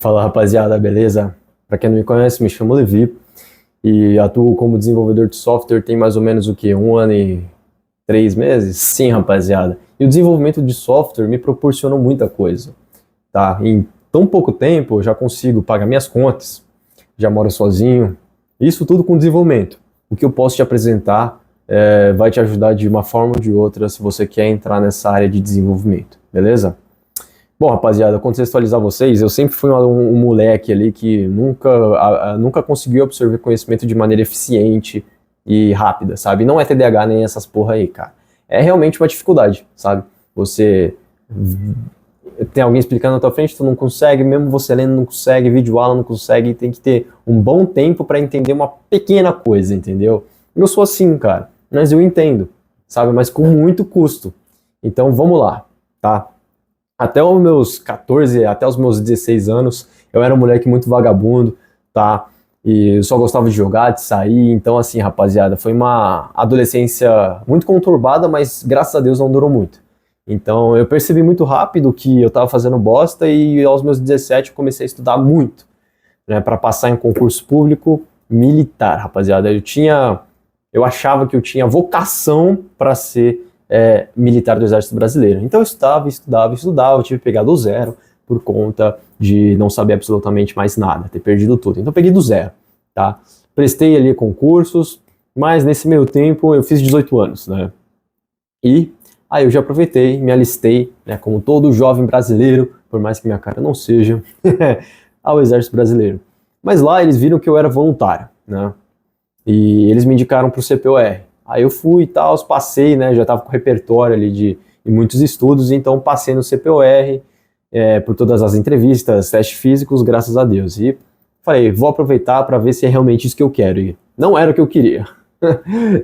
Fala rapaziada, beleza? Para quem não me conhece, me chamo Levi e atuo como desenvolvedor de software tem mais ou menos o que? 1 ano e 3 meses? Sim, rapaziada. E o desenvolvimento de software me proporcionou muita coisa, tá? Em tão pouco tempo eu já consigo pagar minhas contas, já moro sozinho, isso tudo com desenvolvimento. O que eu posso te apresentar vai te ajudar de uma forma ou de outra se você quer entrar nessa área de desenvolvimento, beleza? Bom, rapaziada, contextualizar vocês, eu sempre fui um moleque ali que nunca conseguiu absorver conhecimento de maneira eficiente e rápida, sabe? Não é TDAH nem essas porra aí, cara. É realmente uma dificuldade, sabe? Você tem alguém explicando na tua frente, tu não consegue, mesmo você lendo não consegue, vídeo aula não consegue, tem que ter um bom tempo para entender uma pequena coisa, entendeu? Eu sou assim, cara, mas eu entendo, sabe? Mas com muito custo. Então vamos lá, tá? Até os meus 14, até os meus 16 anos, eu era um moleque muito vagabundo, tá? E eu só gostava de jogar, de sair. Então, assim, rapaziada, foi uma adolescência muito conturbada, mas graças a Deus não durou muito. Então, eu percebi muito rápido que eu tava fazendo bosta e aos meus 17 eu comecei a estudar muito, né, para passar em concurso público militar, rapaziada. Eu achava que eu tinha vocação para ser militar do Exército Brasileiro. Então eu estudava, eu tive que pegar do zero por conta de não saber absolutamente mais nada, ter perdido tudo. Então eu peguei do zero, tá? Prestei ali concursos, mas nesse meio tempo eu fiz 18 anos, né? E aí eu já aproveitei, me alistei, né, como todo jovem brasileiro, por mais que minha cara não seja, ao Exército Brasileiro. Mas lá eles viram que eu era voluntário, né? E eles me indicaram para o CPOR. Aí eu fui e tal, passei, né, já estava com repertório ali de muitos estudos, então passei no CPOR, por todas as entrevistas, testes físicos, graças a Deus. E falei, vou aproveitar para ver se é realmente isso que eu quero. E não era o que eu queria.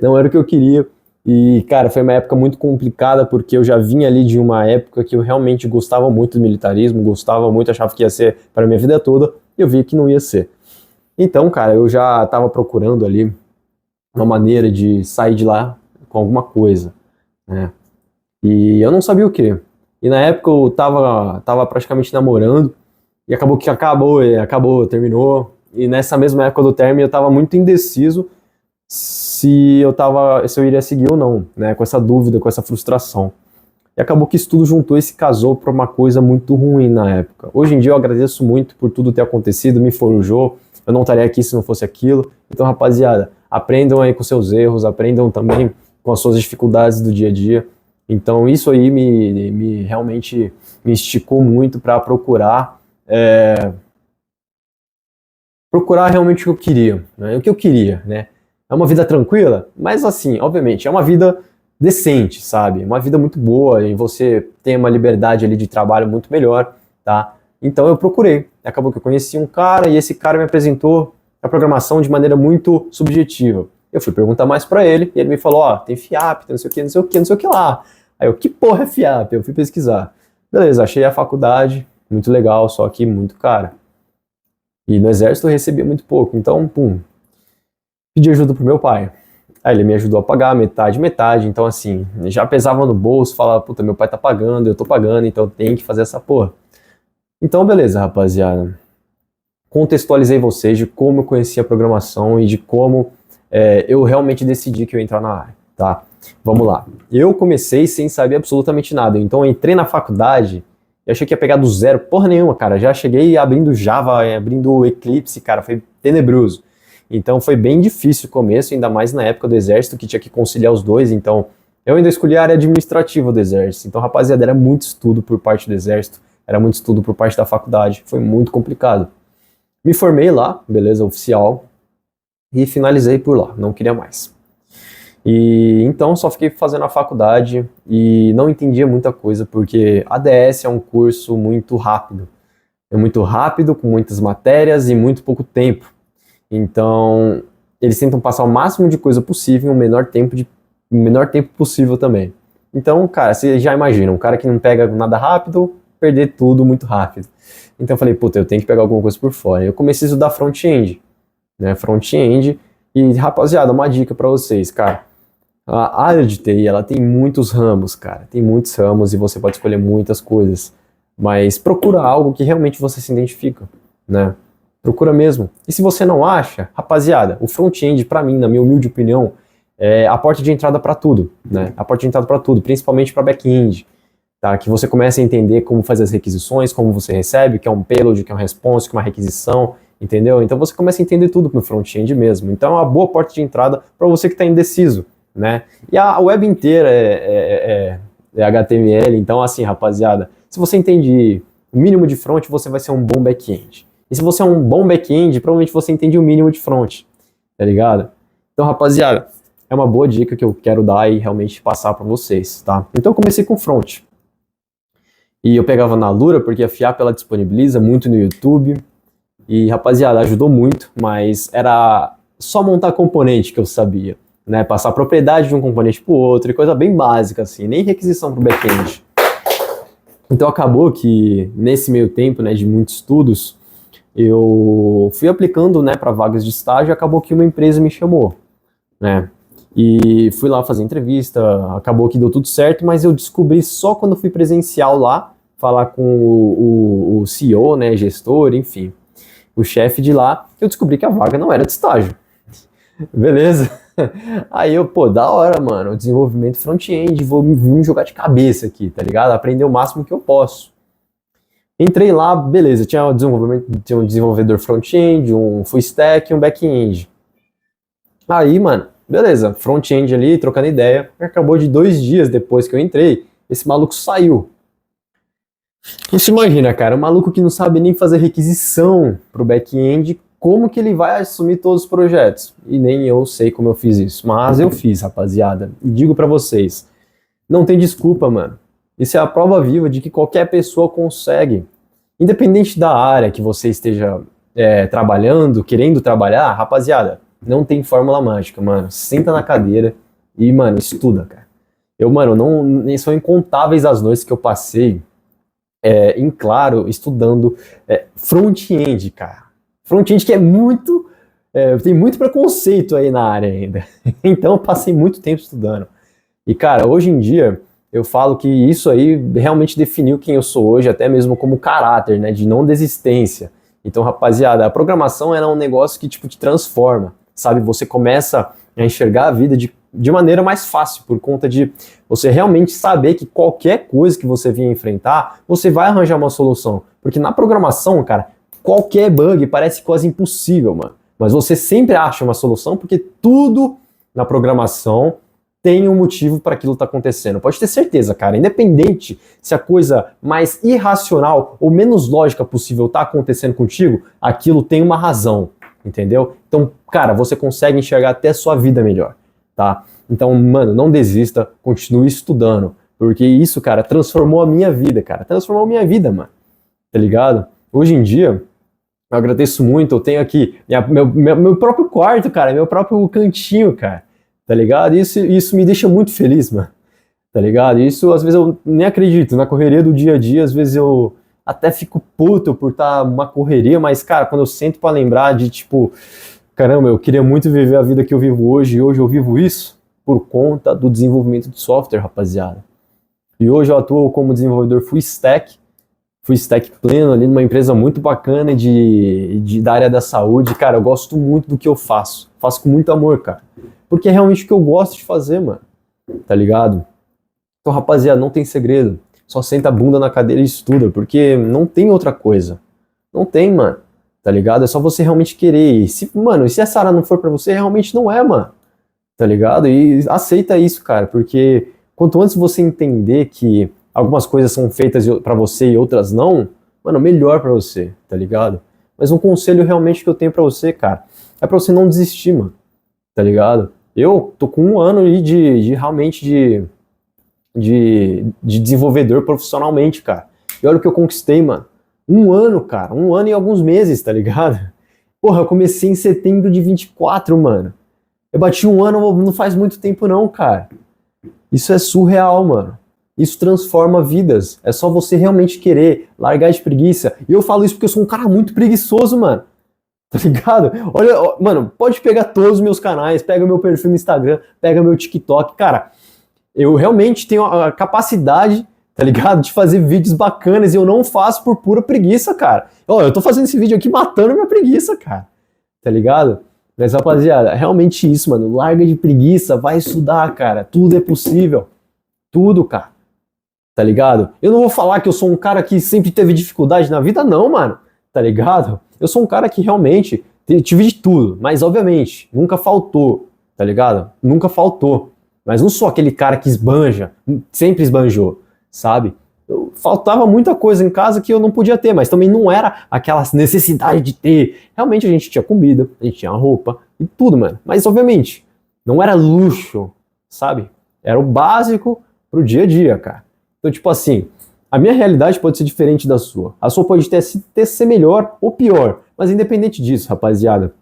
Não era o que eu queria. E, cara, foi uma época muito complicada, porque eu já vinha ali de uma época que eu realmente gostava muito do militarismo, gostava muito, achava que ia ser para a minha vida toda, e eu vi que não ia ser. Então, cara, eu já estava procurando ali uma maneira de sair de lá com alguma coisa, né? E eu não sabia o que. E na época eu tava praticamente namorando, e terminou. E nessa mesma época do término eu tava muito indeciso se eu iria seguir ou não, né? Com essa dúvida, com essa frustração. E acabou que isso tudo juntou e se casou para uma coisa muito ruim na época. Hoje em dia eu agradeço muito por tudo ter acontecido, me forjou, eu não estaria aqui se não fosse aquilo. Então, rapaziada, aprendam aí com seus erros, aprendam também com as suas dificuldades do dia a dia. Então, isso aí realmente me esticou muito para procurar realmente o que eu queria, né? O que eu queria, né? É uma vida tranquila, mas assim, obviamente, é uma vida decente, sabe? Uma vida muito boa e você tem uma liberdade ali de trabalho muito melhor, tá? Então eu procurei. Acabou que eu conheci um cara e esse cara me apresentou a programação de maneira muito subjetiva. Eu fui perguntar mais pra ele e ele me falou, ó, tem FIAP, tem não sei o que, não sei o que, não sei o que lá. Aí eu, que porra é FIAP? Eu fui pesquisar. Beleza, achei a faculdade, muito legal, só que muito cara. E no exército eu recebia muito pouco, então, pum, pedi ajuda pro meu pai. Aí ele me ajudou a pagar metade, metade, então assim, já pesava no bolso, falava, puta, meu pai tá pagando, eu tô pagando, então eu tenho que fazer essa porra. Então beleza, rapaziada. Contextualizei vocês de como eu conheci a programação e de como eu realmente decidi que eu ia entrar na área, tá? Vamos lá. Eu comecei sem saber absolutamente nada, então eu entrei na faculdade e achei que ia pegar do zero, porra nenhuma, cara. Já cheguei abrindo Java, abrindo Eclipse, cara, foi tenebroso. Então foi bem difícil o começo, ainda mais na época do exército, que tinha que conciliar os dois, então eu ainda escolhi a área administrativa do exército. Então, rapaziada, era muito estudo por parte do exército, era muito estudo por parte da faculdade, foi muito complicado. Me formei lá, beleza, oficial, e finalizei por lá, não queria mais. E então só fiquei fazendo a faculdade e não entendia muita coisa, porque ADS é um curso muito rápido. É muito rápido, com muitas matérias e muito pouco tempo. Então, eles tentam passar o máximo de coisa possível em um menor tempo possível também. Então, cara, você já imagina, um cara que não pega nada rápido, perder tudo muito rápido. Então eu falei, puta, eu tenho que pegar alguma coisa por fora. Eu comecei a estudar front-end, né, front-end, e rapaziada, uma dica pra vocês, cara, a área de TI, ela tem muitos ramos, cara, tem muitos ramos e você pode escolher muitas coisas, mas procura algo que realmente você se identifica, né? Procura mesmo. E se você não acha, rapaziada, o front-end, pra mim, na minha humilde opinião, é a porta de entrada para tudo, né? A porta de entrada para tudo, principalmente para back-end, tá? Que você comece a entender como fazer as requisições, como você recebe, o que é um payload, o que é um response, o que é uma requisição, entendeu? Então você começa a entender tudo no front-end mesmo. Então é uma boa porta de entrada para você que está indeciso, né? E a web inteira é HTML, então assim, rapaziada, se você entende o mínimo de front, você vai ser um bom back-end. E se você é um bom back-end, provavelmente você entende o mínimo de front, tá ligado? Então, rapaziada, é uma boa dica que eu quero dar e realmente passar para vocês, tá? Então eu comecei com front. E eu pegava na Lura, porque a FIAP ela disponibiliza muito no YouTube. E, rapaziada, ajudou muito, mas era só montar componente que eu sabia, né? Passar propriedade de um componente para o outro, e coisa bem básica, assim, nem requisição para o back-end. Então acabou que, nesse meio tempo, né, de muitos estudos, eu fui aplicando, né, para vagas de estágio e acabou que uma empresa me chamou, né? E fui lá fazer entrevista, acabou que deu tudo certo, mas eu descobri só quando fui presencial lá, falar com o CEO, né, gestor, enfim, o chefe de lá, eu descobri que a vaga não era de estágio. Beleza? Aí eu, pô, da hora, mano, desenvolvimento front-end, vou me jogar de cabeça aqui, tá ligado? Aprender o máximo que eu posso. Entrei lá, beleza, tinha um desenvolvedor front-end, um full stack e um back-end. Aí, mano, beleza, front-end ali, trocando ideia, acabou de 2 dias depois que eu entrei, esse maluco saiu. Você imagina, cara, um maluco que não sabe nem fazer requisição pro back-end, como que ele vai assumir todos os projetos? E nem eu sei como eu fiz isso, mas eu fiz, rapaziada. E digo pra vocês, não tem desculpa, mano. Isso é a prova viva de que qualquer pessoa consegue. Independente da área que você esteja trabalhando, querendo trabalhar, rapaziada, não tem fórmula mágica, mano. Senta na cadeira e, mano, estuda, cara. São incontáveis as noites que eu passei em claro, estudando front-end, cara. Front-end que tem muito preconceito aí na área ainda. Então eu passei muito tempo estudando. E, cara, hoje em dia, eu falo que isso aí realmente definiu quem eu sou hoje, até mesmo como caráter, né, de não desistência. Então, rapaziada, a programação é um negócio que, tipo, te transforma, sabe? Você começa a enxergar a vida de maneira mais fácil, por conta de você realmente saber que qualquer coisa que você vier enfrentar, você vai arranjar uma solução. Porque na programação, cara, qualquer bug parece quase impossível, mano. Mas você sempre acha uma solução, porque tudo na programação tem um motivo para aquilo estar acontecendo. Pode ter certeza, cara. Independente se a coisa mais irracional ou menos lógica possível está acontecendo contigo, aquilo tem uma razão, entendeu? Então, cara, você consegue enxergar até a sua vida melhor, tá? Então, mano, não desista, continue estudando, porque isso, cara, transformou a minha vida, cara. Transformou a minha vida, mano. Tá ligado? Hoje em dia, eu agradeço muito, eu tenho aqui meu próprio quarto, cara, meu próprio cantinho, cara. Tá ligado? Isso me deixa muito feliz, mano. Tá ligado? Isso, às vezes, eu nem acredito. Na correria do dia a dia, às vezes eu até fico puto por estar uma correria, mas, cara, quando eu sento pra lembrar de, tipo, caramba, eu queria muito viver a vida que eu vivo hoje, e hoje eu vivo isso por conta do desenvolvimento de software, rapaziada. E hoje eu atuo como desenvolvedor full stack pleno ali numa empresa muito bacana da área da saúde. Cara, eu gosto muito do que eu faço. Faço com muito amor, cara. Porque é realmente o que eu gosto de fazer, mano. Tá ligado? Então, rapaziada, não tem segredo. Só senta a bunda na cadeira e estuda, porque não tem outra coisa. Não tem, mano. Tá ligado? É só você realmente querer. E se essa área não for pra você, realmente não é, mano. Tá ligado? E aceita isso, cara, porque quanto antes você entender que algumas coisas são feitas pra você e outras não, mano, melhor pra você, tá ligado? Mas um conselho realmente que eu tenho pra você, cara, é pra você não desistir, mano. Tá ligado? Eu tô com 1 ano aí de desenvolvedor profissionalmente, cara. E olha o que eu conquistei, mano. 1 ano, cara. 1 ano e alguns meses, tá ligado? Porra, eu comecei em setembro de 24, mano. Eu bati 1 ano não faz muito tempo não, cara. Isso é surreal, mano. Isso transforma vidas. É só você realmente querer largar de preguiça. E eu falo isso porque eu sou um cara muito preguiçoso, mano. Tá ligado? Olha, mano, pode pegar todos os meus canais, pega o meu perfil no Instagram, pega meu TikTok. Cara, eu realmente tenho a capacidade, tá ligado? De fazer vídeos bacanas e eu não faço por pura preguiça, cara. Ó, eu tô fazendo esse vídeo aqui matando minha preguiça, cara. Tá ligado? Mas, rapaziada, realmente isso, mano. Larga de preguiça, vai estudar, cara. Tudo é possível. Tudo, cara. Tá ligado? Eu não vou falar que eu sou um cara que sempre teve dificuldade na vida, não, mano. Tá ligado? Eu sou um cara que realmente tive de tudo, mas obviamente, nunca faltou, tá ligado? Nunca faltou. Mas não sou aquele cara que esbanja, sempre esbanjou, sabe? Faltava muita coisa em casa que eu não podia ter, mas também não era aquela necessidade de ter. Realmente a gente tinha comida, a gente tinha roupa e tudo, mano. Mas obviamente, não era luxo, sabe? Era o básico pro dia a dia, cara. Então, tipo assim, a minha realidade pode ser diferente da sua. A sua pode ter ser melhor ou pior. Mas independente disso, rapaziada,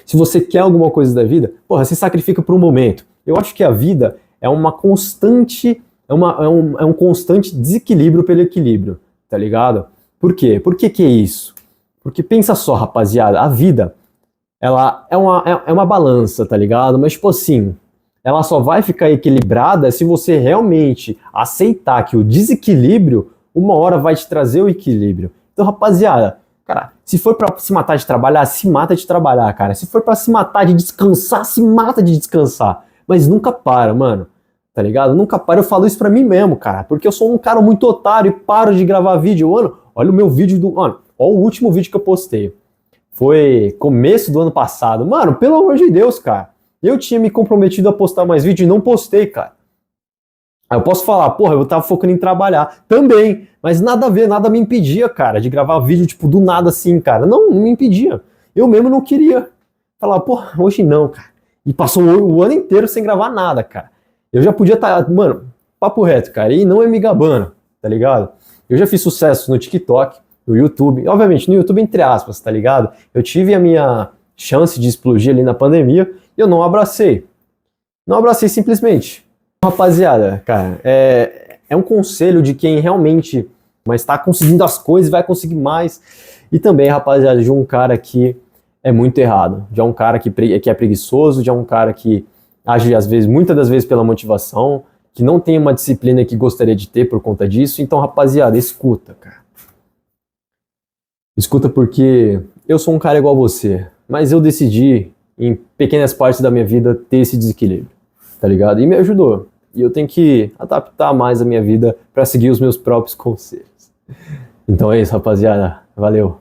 se você quer alguma coisa da vida, porra, se sacrifica por um momento. Eu acho que a vida é uma constante, é um constante desequilíbrio pelo equilíbrio, tá ligado? Por quê? Por que é isso? Porque pensa só, rapaziada, a vida, ela é uma balança, tá ligado? Mas, tipo assim, ela só vai ficar equilibrada se você realmente aceitar que o desequilíbrio, uma hora vai te trazer o equilíbrio. Então, rapaziada, cara, se for pra se matar de trabalhar, se mata de trabalhar, cara. Se for pra se matar de descansar, se mata de descansar. Mas nunca para, mano. Tá ligado? Nunca para. Eu falo isso pra mim mesmo, cara. Porque eu sou um cara muito otário e paro de gravar vídeo. Mano, olha o meu vídeo do... Mano, olha o último vídeo que eu postei. Foi começo do ano passado. Mano, pelo amor de Deus, cara. Eu tinha me comprometido a postar mais vídeo e não postei, cara. Aí eu posso falar, porra, eu tava focando em trabalhar. Também, mas nada a ver, nada me impedia, cara, de gravar vídeo, tipo, do nada assim, cara. Não me impedia. Eu mesmo não queria. Falar, porra, hoje não, cara. E passou o ano inteiro sem gravar nada, cara. Eu já podia estar, mano, papo reto, cara, e não é me gabando, tá ligado? Eu já fiz sucesso no TikTok, no YouTube, obviamente no YouTube entre aspas, tá ligado? Eu tive a minha chance de explodir ali na pandemia e eu não abracei. Não abracei simplesmente. Rapaziada, cara, é um conselho de quem realmente mas tá conseguindo as coisas e vai conseguir mais. E também, rapaziada, de um cara que é muito errado. De um cara que é preguiçoso, de um cara que age, às vezes, muitas das vezes pela motivação, que não tem uma disciplina que gostaria de ter por conta disso. Então, rapaziada, escuta, cara. Escuta porque eu sou um cara igual a você, mas eu decidi, em pequenas partes da minha vida, ter esse desequilíbrio, tá ligado? E me ajudou. E eu tenho que adaptar mais a minha vida para seguir os meus próprios conselhos. Então é isso, rapaziada. Valeu.